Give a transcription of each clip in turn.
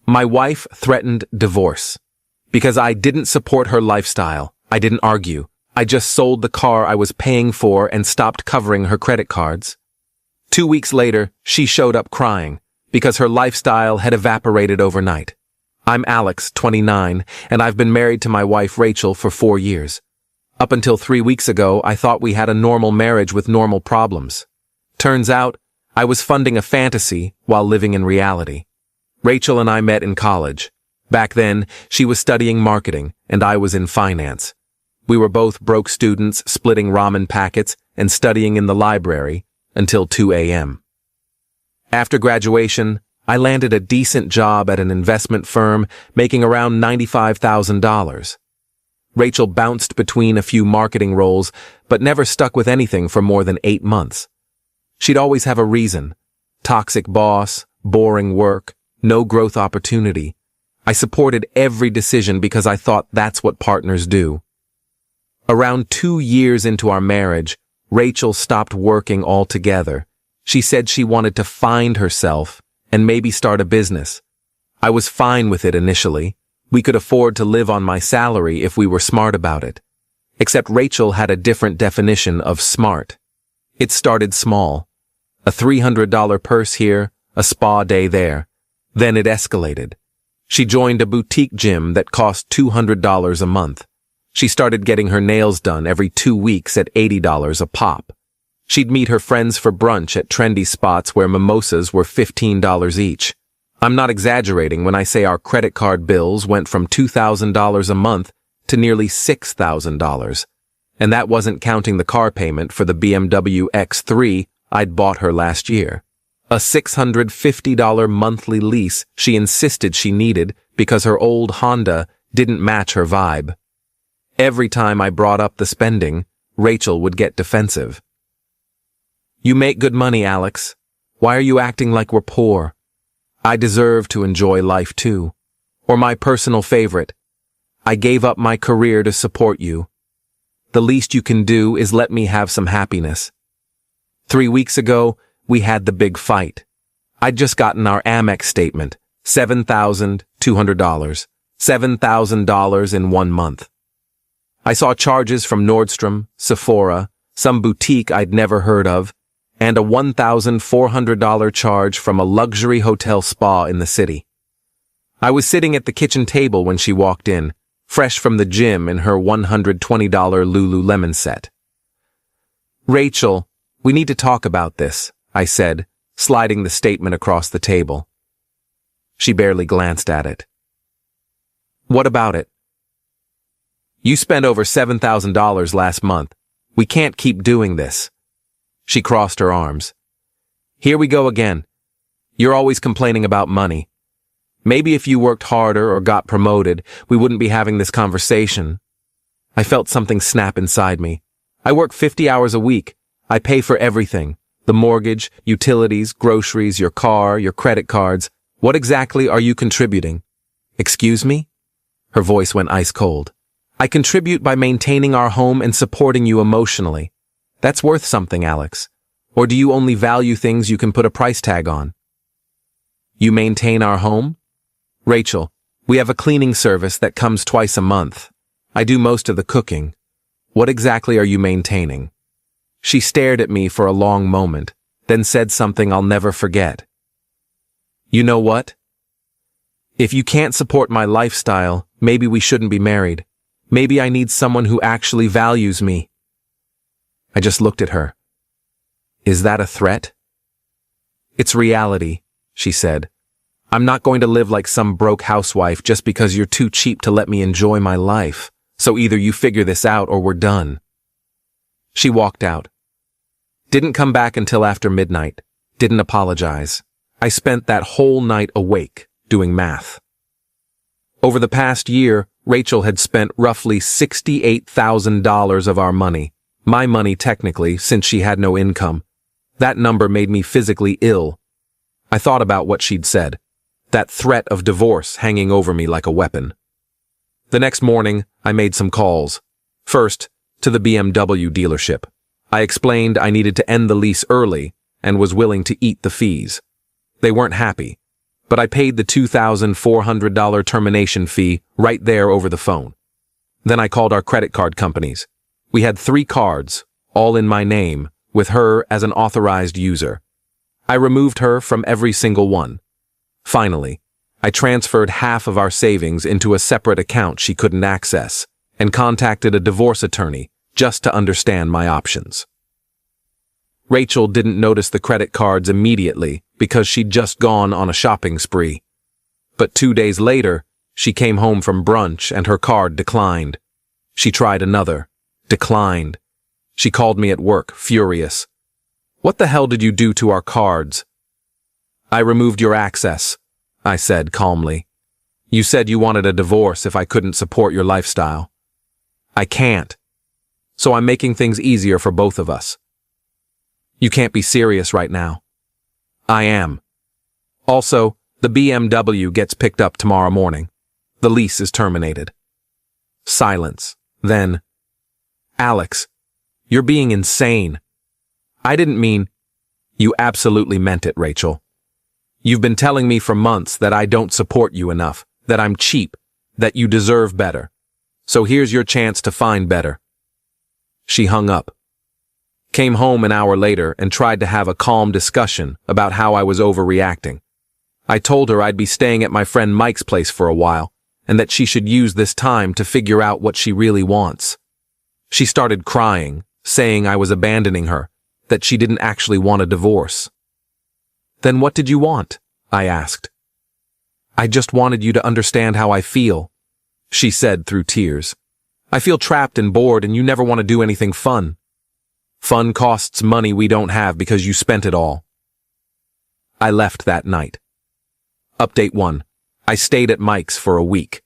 My wife threatened divorce. Because I didn't support her lifestyle, I didn't argue. I just sold the car I was paying for and stopped covering her credit cards. 2 weeks later, she showed up crying because her lifestyle had evaporated overnight. I'm Alex, 29, and I've been married to my wife Rachel for 4 years. Up until 3 weeks ago, I thought we had a normal marriage with normal problems. Turns out, I was funding a fantasy while living in reality. Rachel and I met in college. Back then, she was studying marketing, and I was in finance. We were both broke students splitting ramen packets and studying in the library until 2 a.m. After graduation, I landed a decent job at an investment firm, making around $95,000. Rachel bounced between a few marketing roles, but never stuck with anything for more than 8 months. She'd always have a reason. Toxic boss, boring work, no growth opportunity. I supported every decision because I thought that's what partners do. Around 2 years into our marriage, Rachel stopped working altogether. She said she wanted to find herself and maybe start a business. I was fine with it initially. We could afford to live on my salary if we were smart about it. Except Rachel had a different definition of smart. It started small. A $300 purse here, a spa day there. Then it escalated. She joined a boutique gym that cost $200 a month. She started getting her nails done every 2 weeks at $80 a pop. She'd meet her friends for brunch at trendy spots where mimosas were $15 each. I'm not exaggerating when I say our credit card bills went from $2,000 a month to nearly $6,000. And that wasn't counting the car payment for the BMW X3 I'd bought her last year. A $650 monthly lease she insisted she needed because her old Honda didn't match her vibe. Every time I brought up the spending, Rachel would get defensive. You make good money, Alex. Why are you acting like we're poor? I deserve to enjoy life too. Or my personal favorite, I gave up my career to support you. The least you can do is let me have some happiness. 3 weeks ago, we had the big fight. I'd just gotten our Amex statement, $7,200, $7,000 in 1 month. I saw charges from Nordstrom, Sephora, some boutique I'd never heard of, and a $1,400 charge from a luxury hotel spa in the city. I was sitting at the kitchen table when she walked in, fresh from the gym in her $120 Lululemon set. Rachel, we need to talk about this, I said, sliding the statement across the table. She barely glanced at it. What about it? You spent over $7,000 last month. We can't keep doing this. She crossed her arms. Here we go again. You're always complaining about money. Maybe if you worked harder or got promoted, we wouldn't be having this conversation. I felt something snap inside me. I work 50 hours a week. I pay for everything. The mortgage, utilities, groceries, your car, your credit cards. What exactly are you contributing? Excuse me? Her voice went ice cold. I contribute by maintaining our home and supporting you emotionally. That's worth something, Alex. Or do you only value things you can put a price tag on? You maintain our home? Rachel, we have a cleaning service that comes twice a month. I do most of the cooking. What exactly are you maintaining? She stared at me for a long moment, then said something I'll never forget. You know what? If you can't support my lifestyle, maybe we shouldn't be married. Maybe I need someone who actually values me. I just looked at her. Is that a threat? It's reality, she said. I'm not going to live like some broke housewife just because you're too cheap to let me enjoy my life. So either you figure this out or we're done. She walked out. Didn't come back until after midnight. Didn't apologize. I spent that whole night awake, doing math. Over the past year, Rachel had spent roughly $68,000 of our money. My money, technically, since she had no income. That number made me physically ill. I thought about what she'd said. That threat of divorce hanging over me like a weapon. The next morning, I made some calls. First, to the BMW dealership. I explained I needed to end the lease early and was willing to eat the fees. They weren't happy. but I paid the $2,400 termination fee right there over the phone. Then I called our credit card companies. We had 3 cards, all in my name, with her as an authorized user. I removed her from every single one. Finally, I transferred half of our savings into a separate account she couldn't access and contacted a divorce attorney just to understand my options. Rachel didn't notice the credit cards immediately because she'd just gone on a shopping spree. But 2 days later, she came home from brunch and her card declined. She tried another. Declined. She called me at work, furious. "What the hell did you do to our cards?" "I removed your access," I said calmly. "You said you wanted a divorce if I couldn't support your lifestyle. I can't. So I'm making things easier for both of us." "You can't be serious right now." "I am. Also, the BMW gets picked up tomorrow morning. The lease is terminated." Silence. Then, "Alex, you're being insane." "I didn't mean—" "You absolutely meant it, Rachel. You've been telling me for months that I don't support you enough, that I'm cheap, that you deserve better. So here's your chance to find better." She hung up. Came home an hour later and tried to have a calm discussion about how I was overreacting. I told her I'd be staying at my friend Mike's place for a while, and that she should use this time to figure out what she really wants. She started crying, saying I was abandoning her, that she didn't actually want a divorce. "Then what did you want?" I asked. "I just wanted you to understand how I feel," she said through tears. "I feel trapped and bored and you never want to do anything fun. Fun costs money we don't have because you spent it all." I left that night. Update 1. I stayed at Mike's for a week.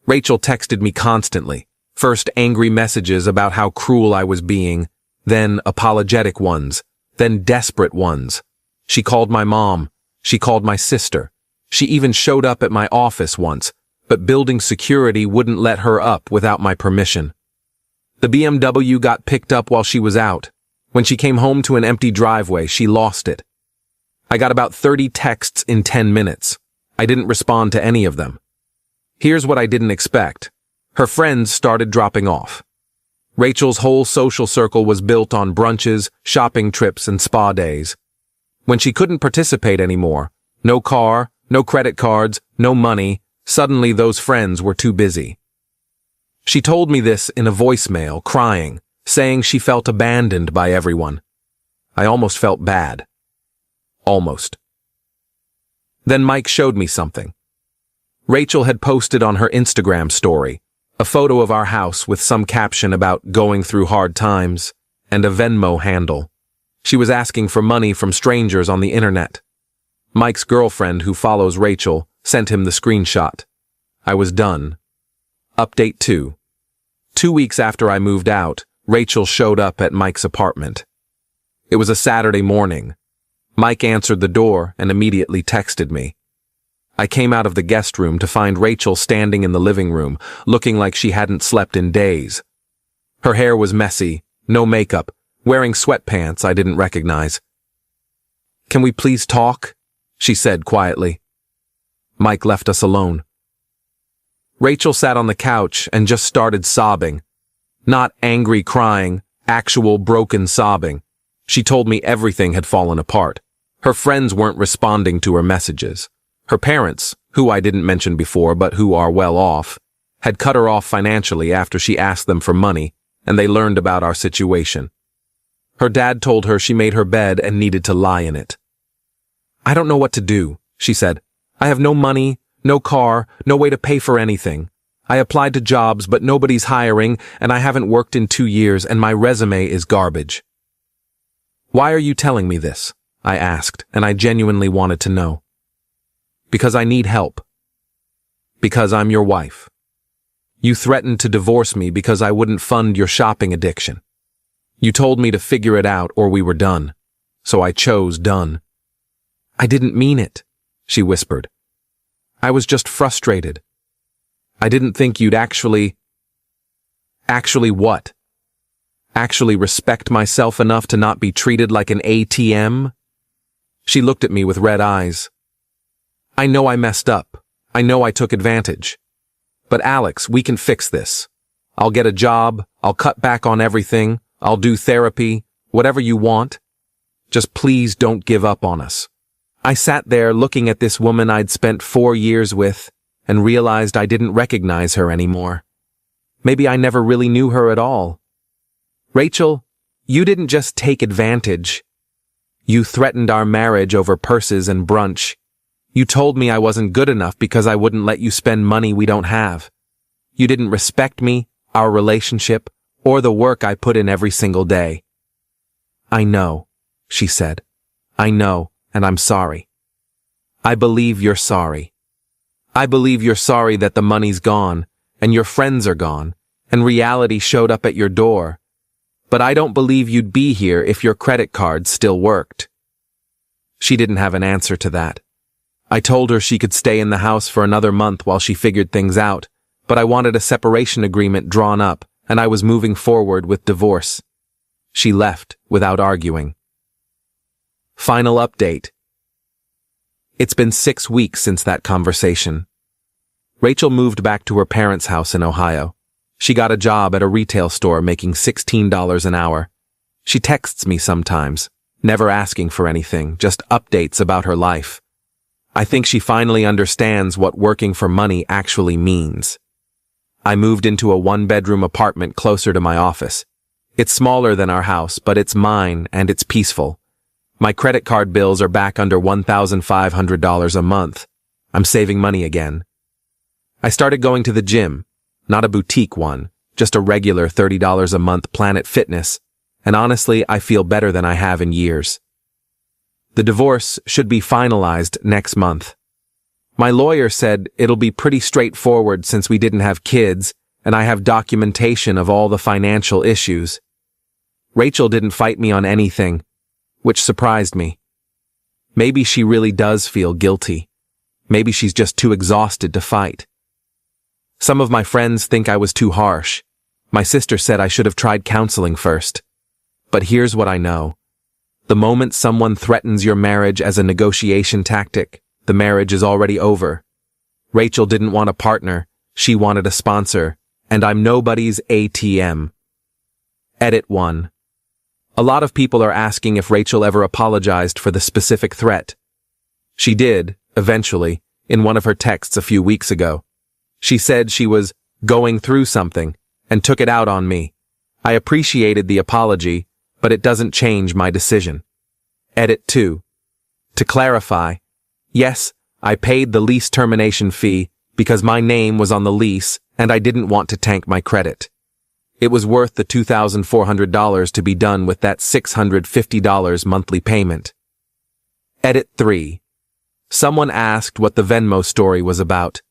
Rachel texted me constantly, first angry messages about how cruel I was being, then apologetic ones, then desperate ones. She called my mom. She called my sister. She even showed up at my office once, but building security wouldn't let her up without my permission. The BMW got picked up while she was out. When she came home to an empty driveway, she lost it. I got about 30 texts in 10 minutes. I didn't respond to any of them. Here's what I didn't expect. Her friends started dropping off. Rachel's whole social circle was built on brunches, shopping trips, and spa days. When she couldn't participate anymore, no car, no credit cards, no money, suddenly those friends were too busy. She told me this in a voicemail, crying, saying she felt abandoned by everyone. I almost felt bad. Almost. Then Mike showed me something. Rachel had posted on her Instagram story a photo of our house with some caption about going through hard times and a Venmo handle. She was asking for money from strangers on the internet. Mike's girlfriend, who follows Rachel, sent him the screenshot. I was done. Update 2. 2 weeks after I moved out, Rachel showed up at Mike's apartment. It was a Saturday morning. Mike answered the door and immediately texted me. I came out of the guest room to find Rachel standing in the living room, looking like she hadn't slept in days. Her hair was messy, no makeup, wearing sweatpants I didn't recognize. "Can we please talk?" she said quietly. Mike left us alone. Rachel sat on the couch and just started sobbing. Not angry crying, actual broken sobbing. She told me everything had fallen apart. Her friends weren't responding to her messages. Her parents, who I didn't mention before but who are well off, had cut her off financially after she asked them for money, and they learned about our situation. Her dad told her she made her bed and needed to lie in it. "I don't know what to do," she said. "I have no money, no car, no way to pay for anything. I applied to jobs but nobody's hiring and I haven't worked in 2 years and my resume is garbage." "Why are you telling me this?" I asked, and I genuinely wanted to know. "Because I need help. Because I'm your wife. You threatened to divorce me because I wouldn't fund your shopping addiction. You told me to figure it out or we were done. So I chose done." "I didn't mean it," she whispered. "I was just frustrated. I didn't think you'd actually..." "Actually what? Actually respect myself enough to not be treated like an ATM?" She looked at me with red eyes. I know I messed up. I know I took advantage. But Alex, we can fix this. I'll get a job. I'll cut back on everything. I'll do therapy. Whatever you want. Just please don't give up on us. I sat there looking at this woman I'd spent 4 years with and realized I didn't recognize her anymore. Maybe I never really knew her at all. Rachel, you didn't just take advantage. You threatened our marriage over purses and brunch. You told me I wasn't good enough because I wouldn't let you spend money we don't have. You didn't respect me, our relationship, or the work I put in every single day. I know, she said. I know, and I'm sorry. I believe you're sorry. I believe you're sorry that the money's gone, and your friends are gone, and reality showed up at your door. But I don't believe you'd be here if your credit card still worked. She didn't have an answer to that. I told her she could stay in the house for another month while she figured things out, but I wanted a separation agreement drawn up, and I was moving forward with divorce. She left without arguing. Final update. It's been 6 weeks since that conversation. Rachel moved back to her parents' house in Ohio. She got a job at a retail store making $16 an hour. She texts me sometimes, never asking for anything, just updates about her life. I think she finally understands what working for money actually means. I moved into a 1-bedroom apartment closer to my office. It's smaller than our house, but it's mine and it's peaceful. My credit card bills are back under $1,500 a month. I'm saving money again. I started going to the gym, not a boutique one, just a regular $30 a month Planet Fitness, and honestly, I feel better than I have in years. The divorce should be finalized next month. My lawyer said it'll be pretty straightforward since we didn't have kids, and I have documentation of all the financial issues. Rachel didn't fight me on anything, which surprised me. Maybe she really does feel guilty. Maybe she's just too exhausted to fight. Some of my friends think I was too harsh. My sister said I should have tried counseling first. But here's what I know. The moment someone threatens your marriage as a negotiation tactic, the marriage is already over. Rachel didn't want a partner, she wanted a sponsor, and I'm nobody's ATM. Edit 1. A lot of people are asking if Rachel ever apologized for the specific threat. She did, eventually, in one of her texts a few weeks ago. She said she was going through something and took it out on me. I appreciated the apology, but it doesn't change my decision. Edit 2. To clarify, yes, I paid the lease termination fee because my name was on the lease and I didn't want to tank my credit. It was worth the $2,400 to be done with that $650 monthly payment. Edit 3. Someone asked what the Venmo story was about.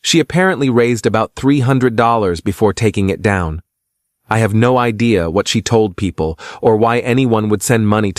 She apparently raised about $300 before taking it down. I have no idea what she told people or why anyone would send money to